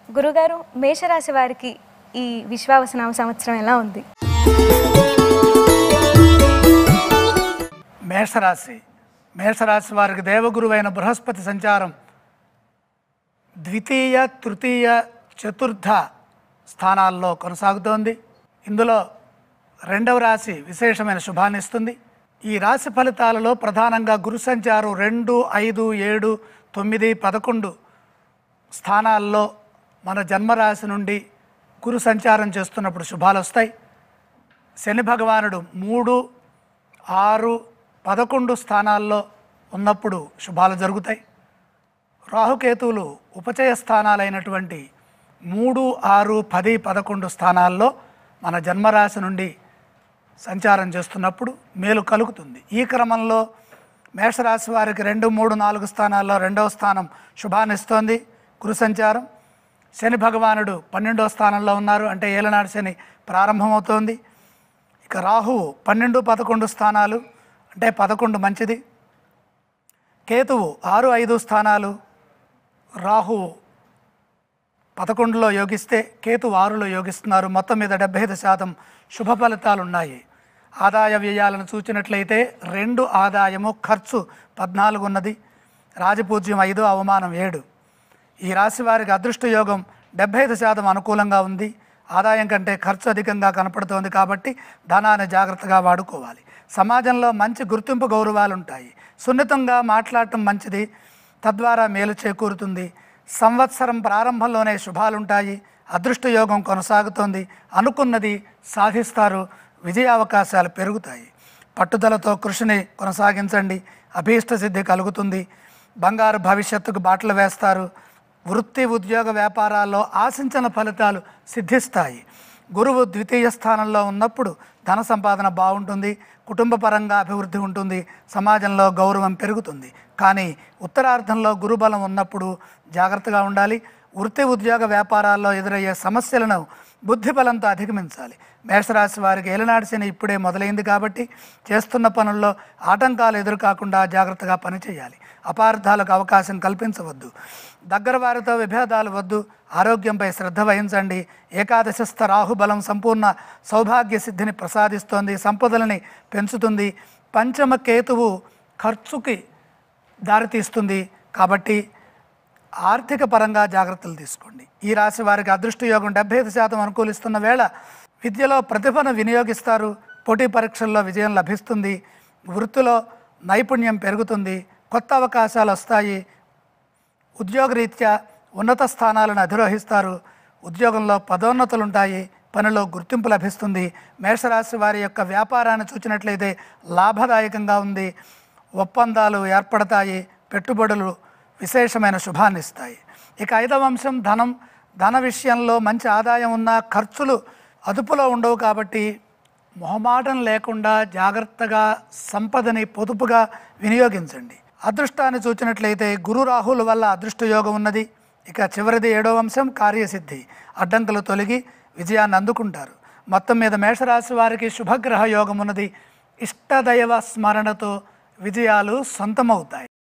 గురుగారు, మేషరాశి వారికి ఈ విశ్వావసనామ సంవత్సరం ఎలా ఉంది? మేషరాశి వారికి దేవగురువైన బృహస్పతి సంచారం ద్వితీయ, తృతీయ, చతుర్థ స్థానాల్లో కొనసాగుతోంది. ఇందులో రెండవ రాశి విశేషమైన శుభాన్ని ఇస్తుంది. ఈ రాశి ఫలితాలలో ప్రధానంగా గురు సంచారం 2, 5, 7, 9, 11 స్థానాల్లో మన జన్మరాశి నుండి గురు సంచారం చేస్తున్నప్పుడు శుభాలు వస్తాయి. శని భగవానుడు 3, 6, 11 స్థానాల్లో ఉన్నప్పుడు శుభాలు జరుగుతాయి. రాహుకేతువులు ఉపచయ స్థానాలైనటువంటి 3, 6, 10, 11 స్థానాల్లో మన జన్మరాశి నుండి సంచారం చేస్తున్నప్పుడు మేలు కలుగుతుంది. ఈ క్రమంలో మేషరాశి వారికి 2, 3, 4 స్థానాల్లో రెండవ స్థానం శుభాన్ని ఇస్తోంది గురు సంచారం. శని భగవానుడు 12వ స్థానంలో ఉన్నారు, అంటే ఏలనాడు శని ప్రారంభమవుతోంది. ఇక రాహువు 12, 11 స్థానాలు, అంటే 11 మంచిది. కేతువు 6, 5 స్థానాలు, రాహువు 11లో యోగిస్తే కేతువు 6లో యోగిస్తున్నారు. మొత్తం మీద 75% శుభ ఫలితాలు ఉన్నాయి. ఆదాయ వ్యయాలను చూచినట్లయితే 2 ఆదాయము, ఖర్చు 14 ఉన్నది. రాజపూజ్యం 5, అవమానం 7. ఈ రాశి వారికి అదృష్ట యోగం 75% అనుకూలంగా ఉంది. ఆదాయం కంటే ఖర్చు అధికంగా కనపడుతోంది కాబట్టి ధనాన్ని జాగ్రత్తగా వాడుకోవాలి. సమాజంలో మంచి గుర్తింపు, గౌరవాలు ఉంటాయి. సున్నితంగా మాట్లాడటం మంచిది, తద్వారా మేలు చేకూరుతుంది. సంవత్సరం ప్రారంభంలోనే శుభాలుంటాయి. అదృష్ట యోగం కొనసాగుతోంది. అనుకున్నది సాధిస్తారు. విజయ అవకాశాలు పెరుగుతాయి. పట్టుదలతో కృషిని కొనసాగించండి. అభీష్ట సిద్ధి కలుగుతుంది. బంగారు భవిష్యత్తుకు బాటలు వేస్తారు. వృత్తి, ఉద్యోగ, వ్యాపారాల్లో ఆశించిన ఫలితాలు సిద్ధిస్తాయి. గురువు ద్వితీయ స్థానంలో ఉన్నప్పుడు ధన సంపాదన బాగుంటుంది. కుటుంబ పరంగా అభివృద్ధి ఉంటుంది. సమాజంలో గౌరవం పెరుగుతుంది. కానీ ఉత్తరార్ధంలో గురుబలం ఉన్నప్పుడు జాగ్రత్తగా ఉండాలి. వృత్తి, ఉద్యోగ, వ్యాపారాల్లో ఎదురయ్యే సమస్యలను బుద్ధిబలంతో అధిగమించాలి. మేషరాశి వారికి ఏలనాడు శని ఇప్పుడే మొదలైంది కాబట్టి చేస్తున్న పనుల్లో ఆటంకాలు ఎదురుకాకుండా జాగ్రత్తగా పనిచేయాలి. అపార్థాలకు అవకాశం కల్పించవద్దు. దగ్గర వారితో విభేదాలు వద్దు. ఆరోగ్యంపై శ్రద్ధ వహించండి. ఏకాదశస్థ రాహుబలం సంపూర్ణ సౌభాగ్య సిద్ధిని ప్రసాదిస్తోంది. సంపదలని పెంచుతుంది. పంచమ కేతువు ఖర్చుకి దారితీస్తుంది. కాబట్టి ఆర్థిక పరంగా జాగ్రత్తలు తీసుకోండి. ఈ రాశి వారికి అదృష్ట యోగం 75% అనుకూలిస్తున్న వేళ విద్యలో ప్రతిభను వినియోగిస్తారు. పోటీ పరీక్షల్లో విజయం లభిస్తుంది. వృత్తిలో నైపుణ్యం పెరుగుతుంది. కొత్త అవకాశాలు వస్తాయి. ఉద్యోగరీత్యా ఉన్నత స్థానాలను అధిరోహిస్తారు. ఉద్యోగంలో పదోన్నతులు ఉంటాయి. పనిలో గుర్తింపు లభిస్తుంది. మేషరాశి వారి యొక్క వ్యాపారాన్ని చూసినట్లయితే లాభదాయకంగా ఉంది. ఒప్పందాలు ఏర్పడతాయి. పెట్టుబడులు విశేషమైన శుభాన్ని ఇస్తాయి. ఇక 5వ అంశం ధనం. ధన విషయంలో మంచి ఆదాయం ఉన్న ఖర్చులు అదుపులో ఉండవు కాబట్టి మొహమాటం లేకుండా జాగ్రత్తగా సంపదని పొదుపుగా వినియోగించండి. అదృష్టాన్ని చూచినట్లయితే గురు రాహుల వల్ల అదృష్ట యోగం ఉన్నది. ఇక చివరిది 7వ అంశం కార్యసిద్ధి. అడ్డంకులు తొలగి విజయాన్ని అందుకుంటారు. మొత్తం మీద మేషరాశి వారికి శుభగ్రహ యోగం ఉన్నది. ఇష్టదైవ స్మరణతో విజయాలు సొంతమవుతాయి.